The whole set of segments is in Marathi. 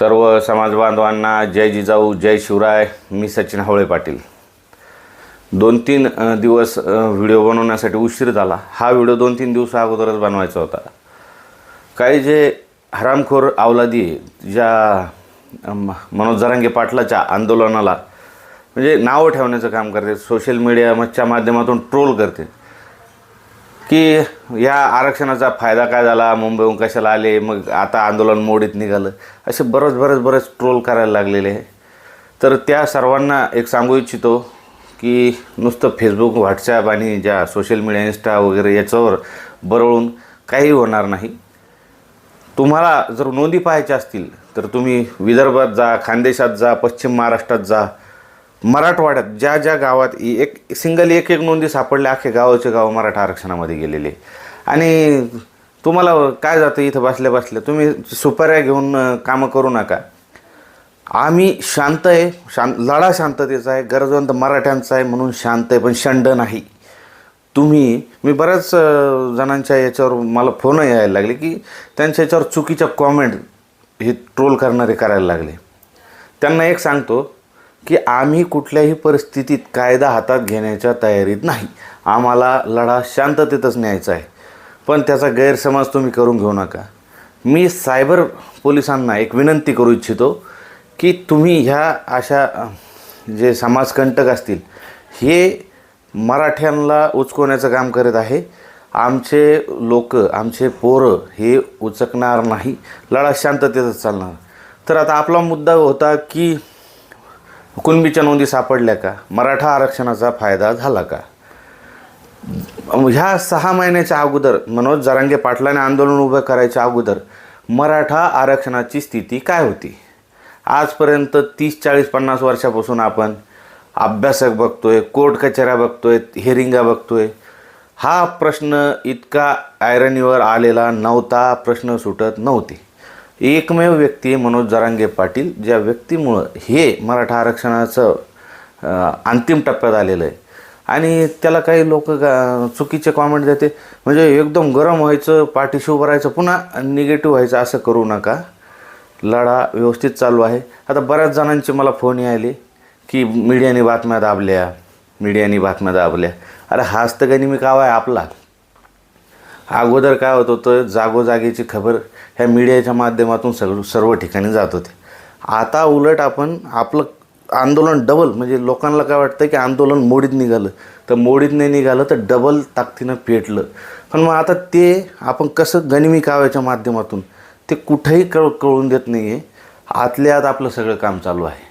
सर्व समाज बांधवांना जय जिजाऊ जय शिवराय. मी सचिन हवळे पाटील. 2-3 दिवस व्हिडिओ बनवण्यासाठी उशीर झाला. हा व्हिडिओ 2-3 दिवस अगोदरच बनवायचा होता. काही जे हरामखोर अवलादी ज्या मनोज जरांगे पाटलाच्या आंदोलनाला म्हणजे नाव ठेवण्याचं काम करते, सोशल मीडियाच्या माध्यमातून ट्रोल करते की या आरक्षणाचा फायदा काय झाला, मुंबईहून कशाला आले, मग आता आंदोलन मोडीत निघालं, असे बरेच ट्रोल करायला लागलेले आहे. तर त्या सर्वांना एक सांगू इच्छितो की नुसतं फेसबुक, व्हॉट्सॲप आणि ज्या सोशल मीडिया, इंस्टा वगैरे याच्यावर बरळून काही होणार नाही. तुम्हाला जर नोंदी पाहायच्या असतील तर तुम्ही विदर्भात जा, खानदेशात जा, पश्चिम महाराष्ट्रात जा, मराठवाड्यात ज्या ज्या गावात एक नोंदी सापडल्या, अख्खे गावाचे गाव मराठा आरक्षणामध्ये गेलेले. आणि तुम्हाला काय जातं, इथं बसल्या तुम्ही सुपाऱ्या घेऊन कामं करू नका. आम्ही शांत आहे, लढा शांततेचा आहे, गरजवंत मराठ्यांचा आहे म्हणून शांत आहे, पण शंड नाही. मी बऱ्याच जणांच्या याच्यावर मला फोन यायला लागले की त्यांच्या याच्यावर चुकीच्या कॉमेंट हे ट्रोल करणारे करायला लागले. त्यांना एक सांगतो की आम्ही कुठल्याही परिस्थितीत कायदा हातात घेण्याच्या तयारीत नाही. आम्हाला लढा शांततेतच न्यायचा आहे, पण त्याचा गैरसमज तुम्ही करून घेऊ नका. मी सायबर पोलिसांना एक विनंती करू इच्छितो की तुम्ही ह्या अशा जे समाजकंटक असतील हे मराठ्यांना उचकवण्याचं काम करत आहे. आमचे लोक, आमचे पोरं हे उचकणार नाही, लढा शांततेतच चालणार. तर आता आपला मुद्दा होता की कुणबीच्या नोंदी सापडल्या का, मराठा आरक्षणाचा फायदा झाला का. ह्या 6 महिन्याच्या अगोदर मनोज जरांगे पाटलाने आंदोलन उभं करायच्या अगोदर मराठा आरक्षणाची स्थिती काय होती. आजपर्यंत 30-40-50 वर्षापासून आपण अभ्यासक बघतोय, कोर्ट कचऱ्या बघतोय, हिअरिंगा बघतोय. हा प्रश्न इतका आयरनीवर आलेला नव्हता, प्रश्न सुटत नव्हते. एकमेव व्यक्ती मनोज जरांगे पाटील, ज्या व्यक्तीमुळं हे मराठा आरक्षणाचं अंतिम टप्प्यात आलेलं आहे. आणि त्याला काही लोक चुकीचे कॉमेंट देते, म्हणजे एकदम गरम व्हायचं, पाठीशी उभं राहायचं, पुन्हा निगेटिव्ह व्हायचं, असं करू नका. लढा व्यवस्थित चालू आहे. आता बऱ्याच जणांचे मला फोन यायले की मीडियाने बातम्या दाबल्या. अरे हाच तर गनिमी कावा आहे आपला. अगोदर काय होत होतं, जागोजागीची खबर ह्या मीडियाच्या माध्यमातून सर्व ठिकाणी जात होते. आता उलट आपलं आंदोलन डबल, म्हणजे लोकांना काय वाटतं की आंदोलन मोडीत निघालं, तर मोडीत नाही निघालं तर डबल ताकदीनं पेटलं. पण मग आता ते आपण कसं गनिमी काव्याच्या माध्यमातून ते कुठेही कळून देत नाही आहे. आतल्या आत आपलं सगळं काम चालू आहे.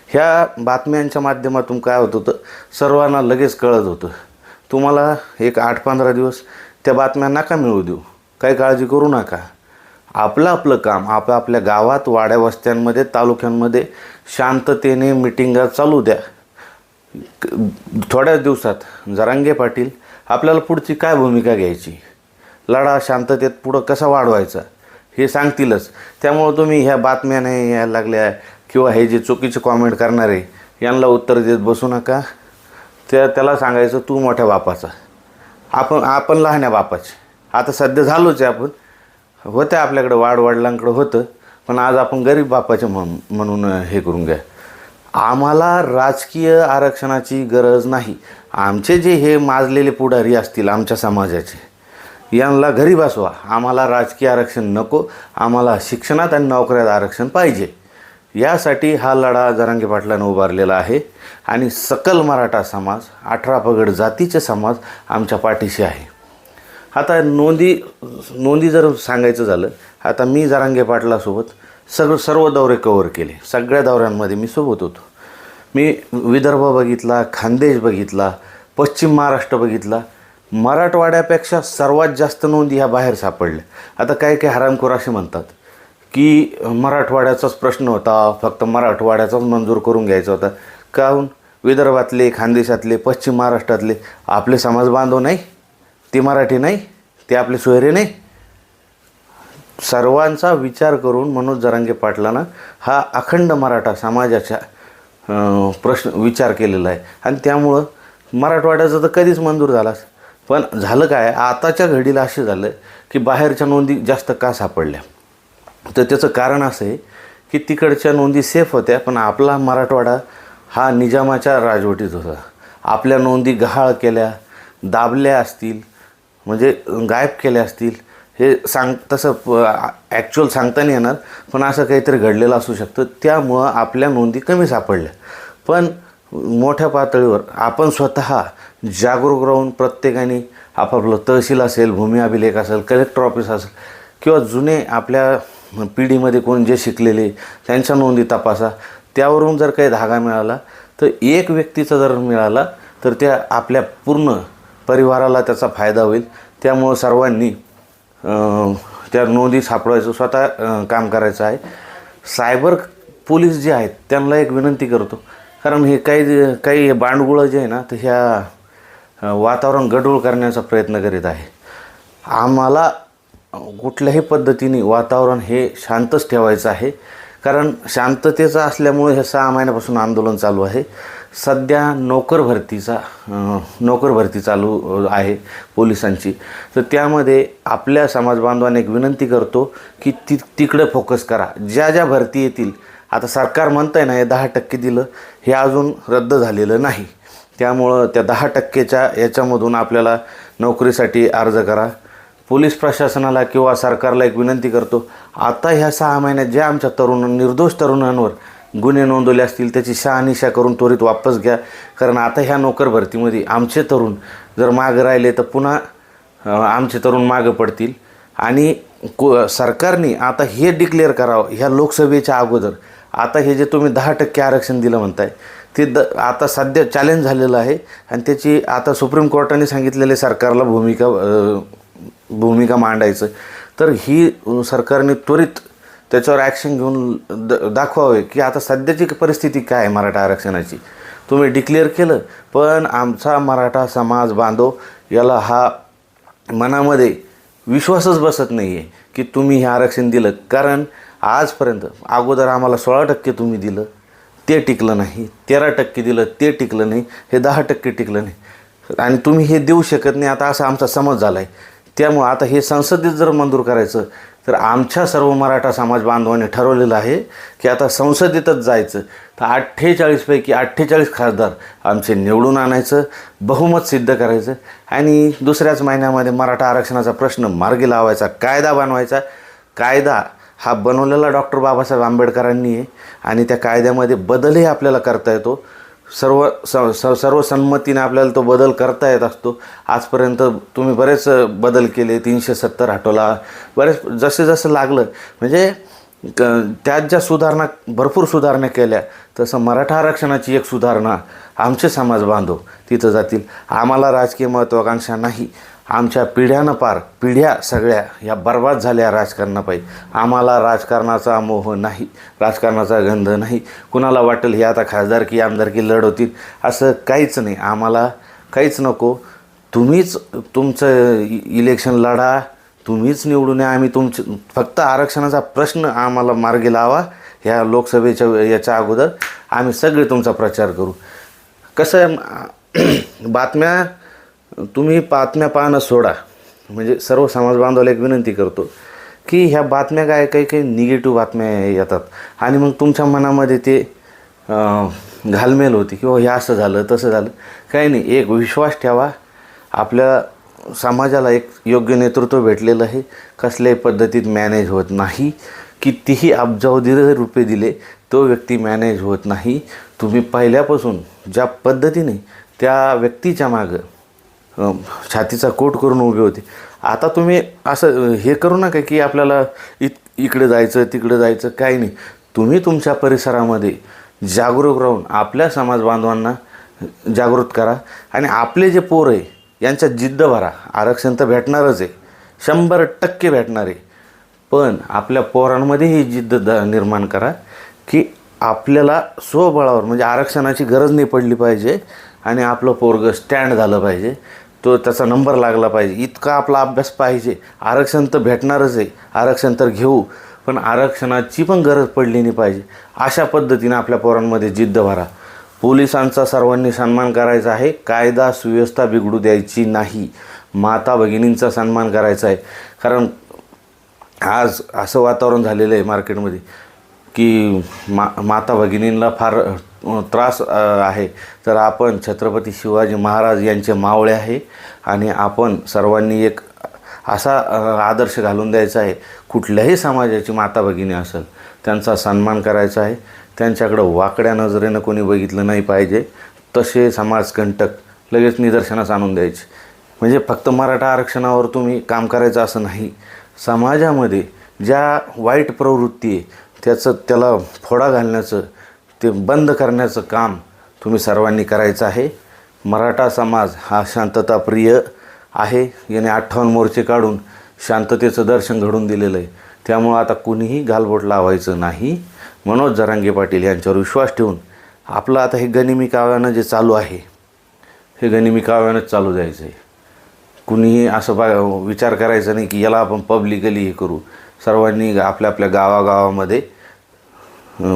ह्या बातम्यांच्या माध्यमातून काय होत होतं, सर्वांना लगेच कळत होतं. तुम्हाला एक 8-15 दिवस त्या बातम्या नका मिळू देऊ, काही काळजी करू नका. आपलं काम आपल्या गावात, वाड्या वस्त्यांमध्ये, तालुक्यांमध्ये शांततेने मिटिंगा चालू द्या. थोड्याच दिवसात जरांगे पाटील आपल्याला पुढची काय भूमिका घ्यायची, लढा शांततेत पुढं कसा वाढवायचा हे सांगतीलच. त्यामुळं तुम्ही ह्या बातम्या नाही यायला लागल्या किंवा हे जे चुकीचे कॉमेंट करणारे यांना उत्तर देत बसू नका. त्याला सांगायचं तू मोठ्या बापाचा, आपण लहान्या बापाचे. आता सध्या झालोच आहे. आपण होतं आपल्याकडं, वाडवडिलांकडं होतं, पण आज आपण गरीब बापाचे म्हणून हे करून घ्या. आम्हाला राजकीय आरक्षणाची गरज नाही. आमचे जे हे माजलेले पुढारी असतील आमच्या समाजाचे, यांना घरी बसवा. आम्हाला राजकीय आरक्षण नको, आम्हाला शिक्षणात आणि नोकऱ्यात आरक्षण पाहिजे. यासाठी हा लढा जरांगे पाटलांनी उभारलेला आहे. आणि सकल मराठा समाज, 18 पगड जातीचे समाज आमच्या पाठीशी आहे. आता नोंदी जर सांगायचं झालं, आता मी जरांगे पाटलासोबत सर्व दौरे कव्हर केले. सगळ्या दौऱ्यांमध्ये मी सोबत होतो. मी विदर्भ बघितला, खानदेश बघितला, पश्चिम महाराष्ट्र बघितला. मराठवाड्यापेक्षा सर्वात जास्त नोंदी ह्या बाहेर सापडल्या. आता काही हरामखोर असे म्हणतात की मराठवाड्याचाच प्रश्न होता, फक्त मराठवाड्याचाच मंजूर करून घ्यायचा होता. काहून विदर्भातले, खानदेशातले, पश्चिम महाराष्ट्रातले आपले समाज बांधव नाही, ते मराठी नाही, ते आपले सोयरे नाही. सर्वांचा विचार करून मनोज जरांगे पाटलांना हा अखंड मराठा समाजाच्या विचार केलेला आहे. आणि त्यामुळं मराठवाड्याचं तर कधीच मंजूर झालाच. पण झालं काय, आताच्या घडीला असे झालं की बाहेरच्या नोंदी जास्त का सापडल्या. तर त्याचं कारण असं आहे की तिकडच्या नोंदी सेफ होत्या, पण आपला मराठवाडा हा निजामाच्या राजवटीत होता. आपल्या नोंदी गहाळ केल्या, दाबल्या असतील, म्हणजे गायब केल्या असतील. हे तसं ॲक्च्युअल सांगता नाही येणार, पण असं काहीतरी घडलेलं असू शकतं. त्यामुळं आपल्या नोंदी कमी सापडल्या. पण मोठ्या पातळीवर आपण स्वतः जागरूक राहून प्रत्येकाने आपापलं तहसील असेल, भूमी अभिलेख असेल, कलेक्टर ऑफिस असेल किंवा जुने आपल्या पिढीमध्ये कोण जे शिकलेले त्यांच्या नोंदी तपासा. त्यावरून जर काही धागा मिळाला तर एक व्यक्तीचा जर मिळाला तर त्या आपल्या पूर्ण परिवाराला त्याचा फायदा होईल. त्यामुळं सर्वांनी त्या नोंदी सापडवायचं स्वतः काम करायचं आहे. सायबर पोलीस जे आहेत त्यांना एक विनंती करतो, कारण हे काही बांडगुळं जे आहे ना, तर ह्या वातावरण गढूळ करण्याचा प्रयत्न करीत आहे. आम्हाला कुठल्याही पद्धतीने वातावरण हे शांतच ठेवायचं आहे, कारण शांततेचं असल्यामुळे हे 6 महिन्यापासून आंदोलन चालू आहे. सध्या नोकर भरती चालू आहे पोलिसांची. तर त्यामध्ये आपल्या समाज बांधवांना एक विनंती करतो की तिकडे फोकस करा. ज्या ज्या भरती येतील, आता सरकार म्हणतं आहे ना हे 10% दिलं, हे अजून रद्द झालेलं नाही. त्यामुळं त्या 10%च्या याच्यामधून आपल्याला नोकरीसाठी अर्ज करा. पोलीस प्रशासनाला किंवा सरकारला एक विनंती करतो, आता ह्या 6 महिन्यात ज्या आमच्या निर्दोष तरुणांवर गुन्हे नोंदवले असतील त्याची शहानिशा करून त्वरित वापस घ्या. कारण आता ह्या नोकर भरतीमध्ये आमचे तरुण जर मागं राहिले तर पुन्हा आमचे तरुण मागं पडतील. आणि सरकारने आता हे डिक्लेअर करावं ह्या लोकसभेच्या अगोदर, आता हे जे तुम्ही 10% आरक्षण दिलं म्हणताय ते आता सध्या चॅलेंज झालेलं आहे. आणि त्याची आता सुप्रीम कोर्टाने सांगितलेले सरकारला भूमिका मांडायचं. तर ही सरकारने त्वरित त्याच्यावर ॲक्शन घेऊन दाखवावे की आता सध्याची परिस्थिती काय आहे मराठा आरक्षणाची. तुम्ही डिक्लेअर केलं, पण आमचा मराठा समाज बांधव याला हा मनामध्ये विश्वासच बसत नाही आहे की तुम्ही हे आरक्षण दिलं. कारण आजपर्यंत अगोदर आम्हाला 16% तुम्ही दिलं, ते टिकलं नाही. 13% दिलं, ते टिकलं नाही. हे 10% टिकलं नाही. आणि तुम्ही हे देऊ शकत नाही, आता असा आमचा समज झाला आहे. त्यामुळं आता हे संसदेत जर मंजूर करायचं तर आमच्या सर्व मराठा समाज बांधवांनी ठरवलेलं आहे की आता संसदेतच जायचं. तर 48 पैकी 48 खासदार आमचे निवडून आणायचं, बहुमत सिद्ध करायचं आणि दुसऱ्याच महिन्यामध्ये मराठा आरक्षणाचा प्रश्न मार्गी लावायचा, कायदा बनवायचा. कायदा हा बनवलेला डॉक्टर बाबासाहेब आंबेडकरांनी आहे आणि त्या कायद्यामध्ये बदलही आपल्याला करता येतो. सर्वसंमतीने आपल्याला तो बदल करता येत असतो. आजपर्यंत तुम्ही बरेच बदल केले, 370 हटवला, बरेच जसं लागलं. म्हणजे त्यात ज्या भरपूर सुधारणा केल्या, तसं मराठा आरक्षणाची एक सुधारणा आमचे समाज बांधव तिथं जातील. आम्हाला राजकीय महत्त्वाकांक्षा नाही. आमच्या पिढ्या सगळ्या या बर्बाद झाल्या राजकारणापायी. आम्हाला राजकारणाचा मोह नाही, राजकारणाचा गंध नाही. कुणाला वाटेल हे आता खासदारकी आमदारकी लढवतील, असं काहीच नाही. आम्हाला काहीच नको. तुम्हीच तुमचं इलेक्शन लढा, तुम्हीच निवडून या. आम्ही फक्त आरक्षणाचा प्रश्न आम्हाला मार्गी लावा. ह्या लोकसभेच्या याच्या अगोदर आम्ही सगळे तुमचा प्रचार करू. कसं तुम्ही बातम्या पाहणं सोडा. म्हणजे सर्व समाज बांधवाला एक विनंती करतो की ह्या बातम्या काही निगेटिव्ह बातम्या येतात आणि मग तुमच्या मनामध्ये ते घालमेल होती किंवा हे असं झालं तसं झालं. काही नाही, एक विश्वास ठेवा. आपल्या समाजाला एक योग्य नेतृत्व भेटलेलं आहे. कसल्याही पद्धतीत मॅनेज होत नाही. कितीही अब्जावधी रुपये दिले तो व्यक्ती मॅनेज होत नाही. तुम्ही पहिल्यापासून ज्या पद्धतीने त्या व्यक्तीच्या मागं छातीचा कोट करून उभे होते, आता तुम्ही असं हे करू नका की आपल्याला इकडे जायचं तिकडे जायचं. काही नाही. तुम्ही तुमच्या परिसरामध्ये जागरूक राहून आपल्या समाज बांधवांना जागृत करा आणि आपले जे पोर आहे यांच्या जिद्द भरा. आरक्षण तर भेटणारच आहे, 100% भेटणार आहे. पण आपल्या पोरांमध्ये ही जिद्द निर्माण करा की आपल्याला स्वबळावर, म्हणजे आरक्षणाची गरज नाही पडली पाहिजे आणि आपलं पोरगं स्टँड झालं पाहिजे, तो त्याचा नंबर लागला पाहिजे, इतका आपला अभ्यास पाहिजे. आरक्षण तर भेटणारच आहे, आरक्षण तर घेऊ, पण आरक्षणाची पण गरज पडली नाही पाहिजे. अशा पद्धतीने आपल्या पोरांमध्ये जिद्द भरा. पोलिसांचा सर्वांनी सन्मान करायचा आहे. कायदा सुव्यवस्था बिघडू द्यायची नाही. माता भगिनींचा सन्मान करायचा आहे. कारण आज असं वातावरण झालेलं आहे मार्केटमध्ये, की माता भगिनींना फार त्रास आहे, तर आपण छत्रपती शिवाजी महाराज यांचे मावळे आहे आणि आपण सर्वांनी एक असा आदर्श घालून द्यायचा आहे, कुठल्याही समाजाची माता भगिनी असेल त्यांचा सन्मान करायचा आहे, त्यांच्याकडं वाकड्या नजरेनं कोणी बघितलं नाही पाहिजे, तसे समाजकंटक लगेच निदर्शनास आणून द्यायचे. म्हणजे फक्त मराठा आरक्षणावर तुम्ही काम करायचं असं नाही, समाजामध्ये ज्या वाईट प्रवृत्ती आहे त्याला फोडा घालण्याचं, ते बंद करण्याचं काम तुम्ही सर्वांनी करायचं आहे. मराठा समाज हा शांतताप्रिय आहे, याने 58 मोर्चे काढून शांततेचं दर्शन घडून दिलेलं आहे. त्यामुळं आता कुणीही गालबोट लावायचं नाही. मनोज जरांगे पाटील यांच्यावर विश्वास ठेवून आपलं आता हे गनिमी काव्यानं जे चालू आहे, हे गनिमी काव्यानंच चालू द्यायचं आहे. कुणीही असं विचार करायचा नाही की याला आपण पब्लिकली हे करू. सर्वांनी आपल्या आपल्या गावागावामध्ये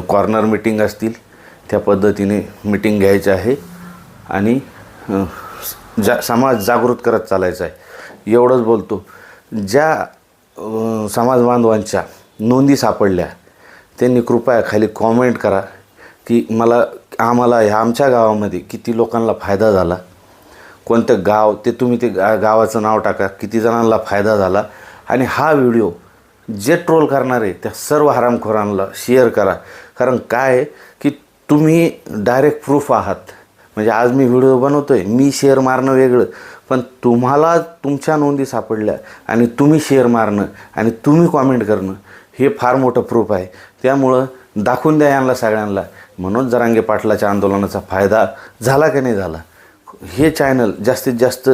कॉर्नर मिटिंग असतील त्या पद्धतीने मिटिंग घ्यायची आहे आणि समाज जागृत करत चालायचा आहे. एवढंच बोलतो. ज्या समाज बांधवांच्या नोंदी सापडल्या त्यांनी कृपया खाली कॉमेंट करा की आम्हाला ह्या आमच्या गावामध्ये किती लोकांना फायदा झाला, कोणतं गाव ते तुम्ही ते गावाचं नाव टाका, किती जणांना फायदा झाला. आणि हा व्हिडिओ जे ट्रोल करणारे त्या सर्व हरामखोरांना शेअर करा. कारण काय आहे की तुम्ही डायरेक्ट प्रूफ आहात. म्हणजे आज मी व्हिडिओ बनवतो आहे, मी शेअर मारणं वेगळं, पण तुम्हाला तुमच्या नोंदी सापडल्या आणि तुम्ही शेअर मारणं आणि तुम्ही कॉमेंट करणं हे फार मोठं प्रूफ आहे. त्यामुळं दाखवून द्या यांना सगळ्यांना मनोज जरांगे पाटलाच्या आंदोलनाचा फायदा झाला की नाही झाला. हे चॅनल जास्तीत जास्त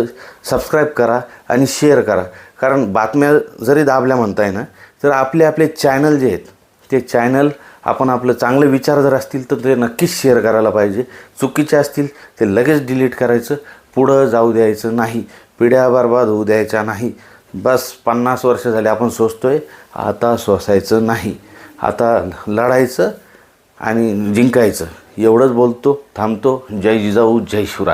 सबस्क्राईब करा आणि शेअर करा. कारण बातम्या जरी दाबल्या म्हणताय ना, तर आपले चॅनल जे आहेत ते चॅनल आपण आपलं चांगले विचार जर असतील तर ते नक्कीच शेअर करायला पाहिजे. चुकीचे असतील ते लगेच डिलीट करायचं, पुढं जाऊ द्यायचं नाही, पिढ्या बरबाद होऊ द्यायच्या नाही. बस 50 वर्ष झाले आपण सोचतोय, आता सोसायचं नाही, आता लढायचं आणि जिंकायचं. एवढंच बोलतो, थांबतो. जय जिजाऊ, जय शिवराय.